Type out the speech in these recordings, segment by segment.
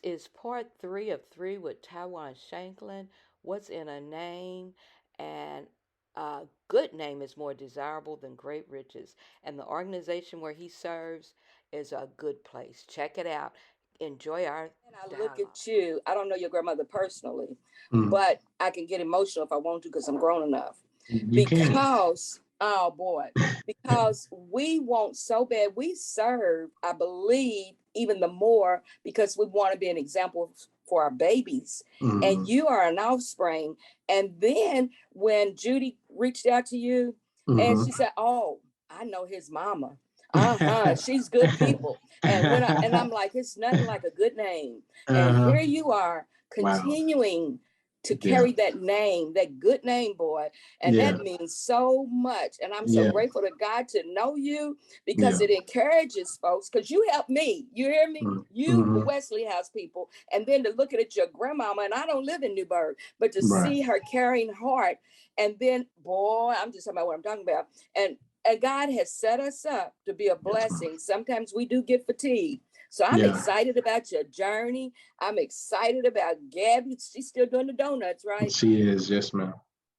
This is part 3 of 3 with Tywan Shanklin. What's in a name? And a good name is more desirable than great riches. And the organization where he serves is a good place. Check it out. Enjoy our And I look dialogue. at you. I don't know your grandmother personally, Mm, but I can get emotional if I want to because I'm grown enough. you can. Because, oh boy, because we want so bad. We serve, I believe, even the more because we want to be an example for our babies. And Mm, you are an offspring. And then when Judy reached out to you and hmm she said, oh, I know his mama. Uh-huh, she's good people. And I'm like, it's nothing like a good name. And uh-huh. here you are Wow. continuing to Yeah. carry that name, that good name, boy. And Yeah. that means so much. And I'm so Yeah. grateful to God to know you because Yeah. it encourages folks. Because you help me. You hear me? You, the Mm-hmm. Wesley House people. And then to look at your grandmama, and I don't live in Newburgh, but to Right. see her carrying heart. And then, boy, I'm just talking about what I'm talking about. And God has set us up to be a Yes, ma'am. blessing. Sometimes we do get fatigued. So I'm Yeah. excited about your journey. I'm excited about Gabby. She's still doing the donuts, right? She is. Yes, ma'am.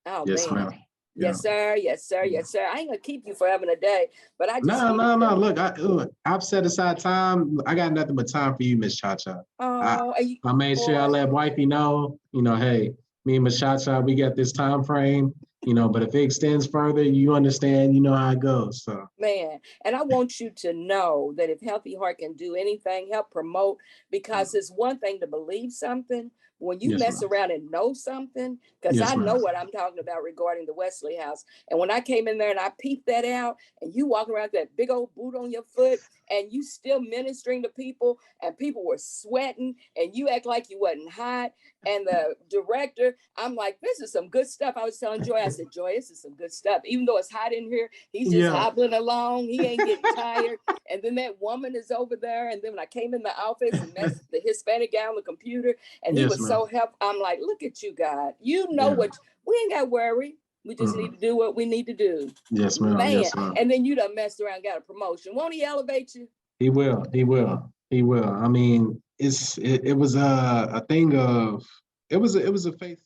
Oh Yes, man. ma'am. Yeah. Yes, sir. Yes, sir. Yeah. Yes, sir. I ain't gonna keep you for having a day, but I just No, needed no, to. no. Look, I've set aside time. I got nothing but time for you, Miss Cha Cha. I Oh, and you, I made sure I boy, let wifey know, hey, me and Miss Cha Cha, we got this time frame, but if it extends further, you understand, you know how it goes. So man. And I want you to know that if Healthy Heart can do anything, help promote, because it's one thing to believe something. When you yes, mess ma'am. around and know something, because I Yes, know ma'am. what I'm talking about regarding the Wesley House. And when I came in there and I peeped that out, and you walking around with that big old boot on your foot, and you still ministering to people, and people were sweating, and you act like you wasn't hot. And the director, I'm like, this is some good stuff. I was telling Joy, I said, Joy, this is some good stuff. Even though it's hot in here, he's just Yeah. hobbling along. He ain't getting tired. And then that woman is over there. And then when I came in the office and that's the Hispanic guy on the computer, and he Yes, was ma'am. so helpful. I'm like, look at you, God. You know Yeah. what? We ain't got to worry. We just need Mhm. to do what we need to do. Yes, ma'am. Man. Yes, ma'am. And then you done messed around, got a promotion. Won't he elevate you? He will. He will. He will. I mean, it was a thing of it was a faith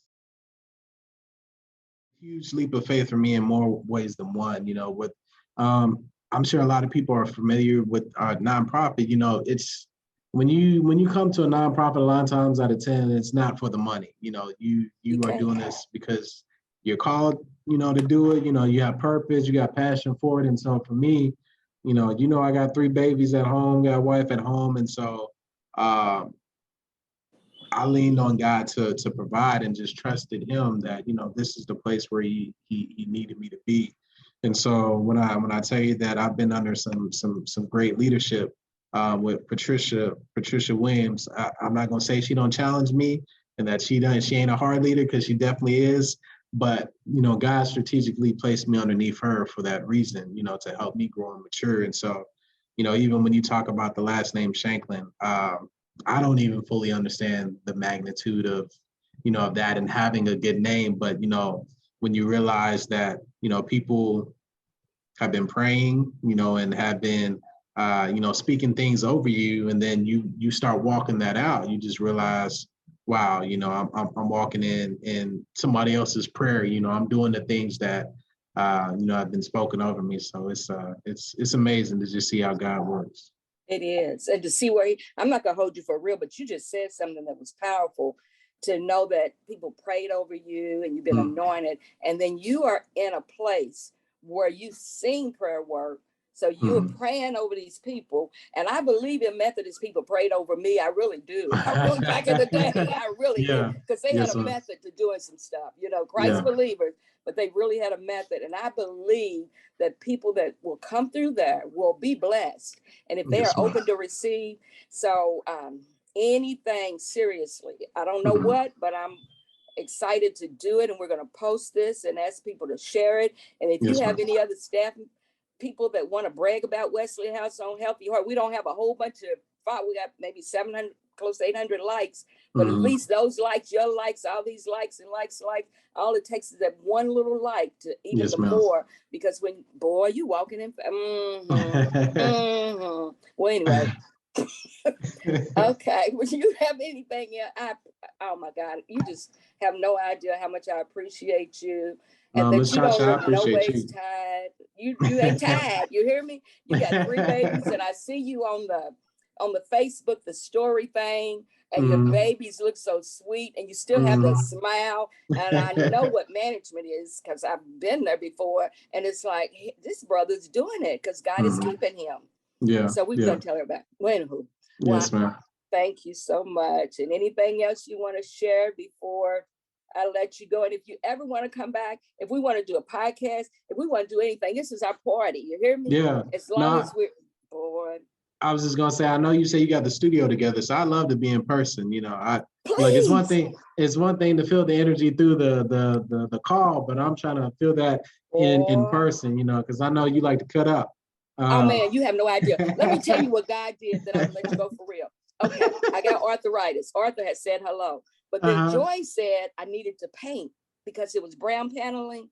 huge leap of faith for me in more ways than one. With I'm sure a lot of people are familiar with our nonprofit. It's when you come to a nonprofit, a lot of times out of 10, it's not for the money. You You are can't. doing this because you're called, to do it. You have purpose, you got passion for it. And so for me, I got 3 babies at home, got a wife at home, and so um, I leaned on God to provide and just trusted Him that this is the place where He needed me to be. And so when I tell you that I've been under some great leadership with Patricia Williams, I'm not gonna say she don't challenge me and that she ain't a hard leader because she definitely is. But God strategically placed me underneath her for that reason, to help me grow and mature. And so, even when you talk about the last name Shanklin, I don't even fully understand the magnitude of that and having a good name. But when you realize that people have been praying, and have been speaking things over you, and then you start walking that out, you just realize, wow, I'm walking in somebody else's prayer. I'm doing the things that have been spoken over me. So it's amazing to just see how God works. It is. And to see where I'm not going to hold you for real, but you just said something that was powerful to know that people prayed over you and you've been Mm, anointed. And then you are in a place where you've seen prayer work. So you're mm. praying over these people. And I believe in Methodist people prayed over me. I really do. I really, back in the day, I really do. Yeah. Because they had Yes, a sir. method to doing some stuff, Christ Yeah. believers, but they really had a method. And I believe that people that will come through there will be blessed and if they are Yes, ma'am. open to receive. So anything seriously, I don't know Mhm. what, but I'm excited to do it, and we're going to post this and ask people to share it. And if you Yes, have ma'am. any other staff people that want to brag about Wesley House on Healthy Heart, we don't have a whole bunch of we got maybe 700 close to 800 likes, but at Mhm. least those likes, your likes, all these likes and likes, all it takes is that one little like to even the Yes, ma'am. more, because when boy you walking in well anyway, Okay. Would you have anything else? Oh my God, you just have no idea how much I appreciate you, and No, that Miss you Chacha, don't I look no appreciate ways you. tired. You ain't tired. You hear me? You got 3 babies, and I see you on the Facebook, the story thing, and your Mhm, babies look so sweet, and you still have that mhm. smile. And I know what management is because I've been there before, and it's like this brother's doing it because God is Mhm. keeping him. Yeah, So we're yeah. gonna tell her about. Wait, who? Wow. Yes, ma'am. Thank you so much. And anything else you want to share before I let you go? And if you ever want to come back, if we want to do a podcast, if we want to do anything, this is our party. You hear me? Yeah. As No, long as we're boy, I was just gonna say, I know you say you got the studio together, so I love to be in person. You know, I look, please. it's one thing to feel the energy through the call, but I'm trying to feel that in Boy. person, you know, because I know you like to cut up. Oh Um, man, you have no idea. Let me tell you what God did, then I'm gonna let you go for real. Okay, I got arthritis. Arthur had said hello, but then uh-huh. Joy said I needed to paint because it was brown paneling.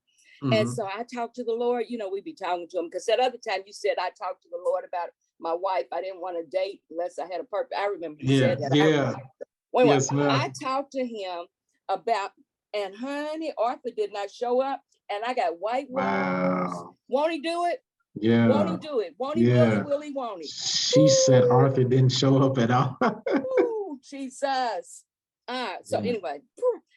And Hmm. so I talked to the Lord. You know, we be talking to him because that other time you said I talked to the Lord about my wife. I didn't want to date unless I had a purpose. I remember you Yeah, said that. I yeah. remember. Wait. Yes, ma'am. I talked to him about, and honey, Arthur did not show up, and I got white walls. Wow. Won't he do it? Won't he Yeah, do it? Won't he? yeah. Will he? Won't he? She said Woo! Arthur didn't show up at all. Woo! Jesus. So Yeah. anyway,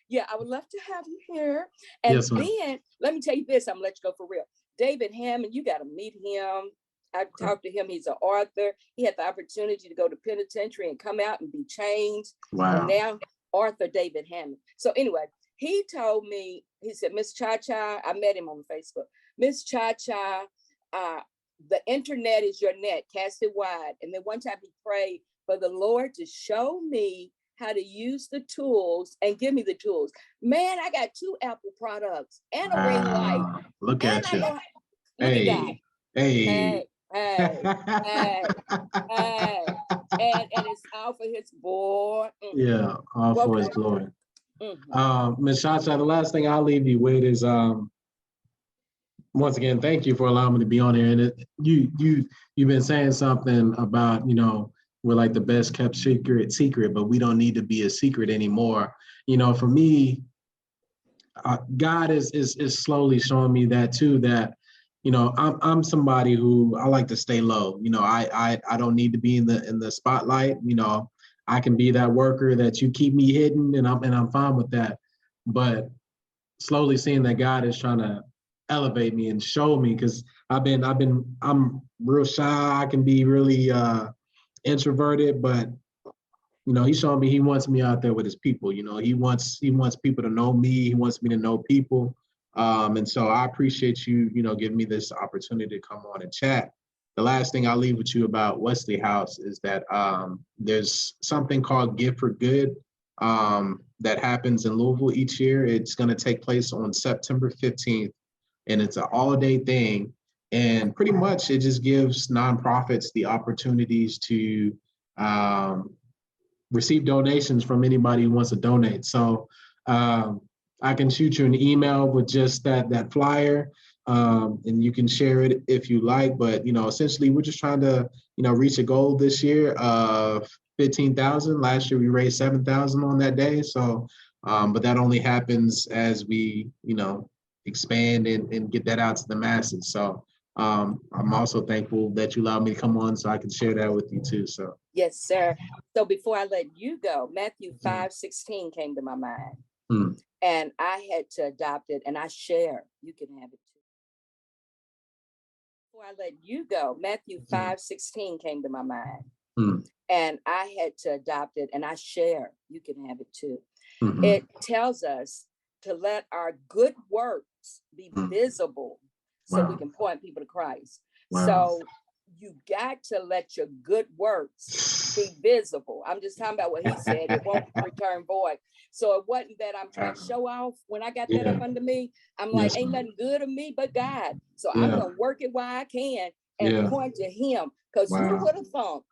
yeah, I would love to have you here. And Yes, ma'am. then let me tell you this, I'm gonna let you go for real. David Hammond, you got to meet him. I Okay. talked to him. He's an author. He had the opportunity to go to penitentiary and come out and be changed. And Wow. now Arthur David Hammond. So anyway, he told me, he said, Miss Cha Cha, I met him on Facebook. Miss Cha Cha, uh, the internet is your net, cast it wide. And then one time he prayed for the Lord to show me how to use the tools and give me the tools. Man, I got 2 Apple products and a ring light. Wow. Look And at I you. know, look at God. Hey. Hey. Hey, hey, hey, hey. And it's all for his boy. Yeah, all for his Okay. glory. Mm-hmm. Ms. Chacha, the last thing I'll leave you with is once again, thank you for allowing me to be on here. And you've been saying something about, you know, we're like the best kept secret, but we don't need to be a secret anymore. You know, for me, God is slowly showing me that too. That you know, I'm somebody who I like to stay low. You know, I don't need to be in the spotlight. You know, I can be that worker that you keep me hidden, and I'm fine with that. But slowly seeing that God is trying to elevate me and show me because I'm real shy. I can be really introverted, but you know, he's showing me he wants me out there with his people. You know, he wants people to know me. He wants me to know people. And so I appreciate you, you know, giving me this opportunity to come on and chat. The last thing I'll leave with you about Wesley House is that there's something called Give for Good that happens in Louisville each year. It's going to take place on September 15th, and it's an all-day thing. And pretty much it just gives nonprofits the opportunities to um, receive donations from anybody who wants to donate. So I can shoot you an email with just that flyer, and you can share it if you like. But you know, essentially, we're just trying to reach a goal this year of 15,000. Last year we raised 7,000 on that day. So, but that only happens as we expand and get that out to the masses. So. I'm also thankful that you allowed me to come on so I can share that with you too. So Yes, sir. So before I let you go, Matthew mm, 5:16 came to my mind. mm, And I had to adopt it and I share. You can have it too. Before I let you go, Matthew mm, 5:16 came to my mind. mm, And I had to adopt it and I share. You can have it too. mhm, It tells us to let our good works be mm. visible so we Wow. can point people to Christ. Wow. So you got to let your good works be visible. I'm just talking about what he said. It won't return void. So it wasn't that I'm trying to show off. When I got that Yeah. up under me, I'm like, Yes, ain't ma'am. nothing good of me but God. So I'm Yeah. going to work it while I can and Yeah. point to him. Because who Wow. would have thought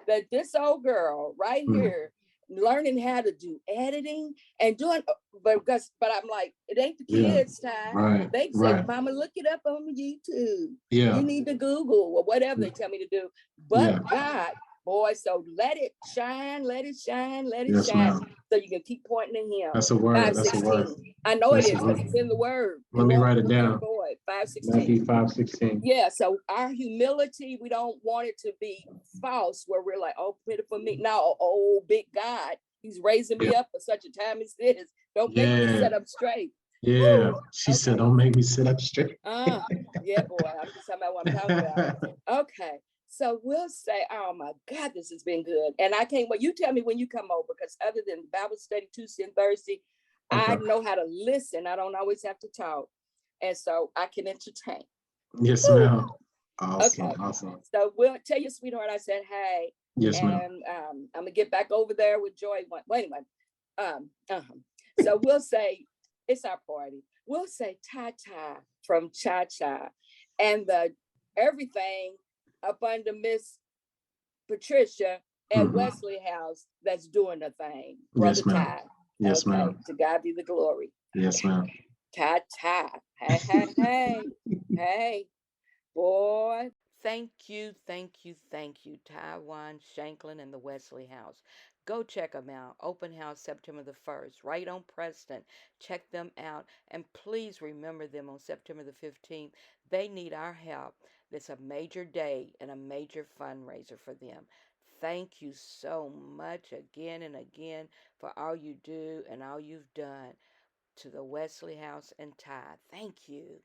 that this old girl right Mm. here learning how to do editing and doing but I'm like, it ain't the Yeah. kids' time. Right. They say, Right. Mama, look it up on YouTube. You Yeah. need to Google or whatever they tell me to do. But Yeah. God, Boy, so let it shine, let it shine, let it Yes, shine. ma'am. So you can keep pointing to him. That's a word. That's a word. 5:16. I know it That's a is because word. it's in the word. It Let me won't write it return down. void. 5:16. Matthew 5:16. Yeah, so our humility, we don't want it to be false where we're like, oh, pity for me. No, oh, big God, he's raising me Yeah. up for such a time as this. Don't make me Yeah. sit up straight. Yeah. Woo. She said, Okay. don't make me sit up straight. Yeah, boy, I'm just talking about what I'm talking about. Okay. So we'll say, oh my God, this has been good. And I can't wait. You tell me when you come over, because other than Bible study Tuesday and Thursday, I Okay. know how to listen. I don't always have to talk. And so I can entertain. Yes, Woo. ma'am. Awesome. Okay. Awesome. So we'll tell your sweetheart I said hey. Yes, ma'am. And I'm gonna get back over there with Joy. Well, anyway. So we'll say it's our party. We'll say ta-ta from Cha-Cha. And the everything up under Miss Patricia at Wesley House that's doing the thing. Brother Yes, ma'am. Ty. Yes, Okay. ma'am. To God be the glory. Yes, ma'am. Ta-ta. Hey, hey, hey. Hey. Boy. Thank you, thank you, thank you, Tywan Shanklin and the Wesley House. Go check them out. Open house September the 1st, right on Preston. Check them out. And please remember them on September the 15th. They need our help. It's a major day and a major fundraiser for them. Thank you so much again and again for all you do and all you've done to the Wesley House and Ty. Thank you.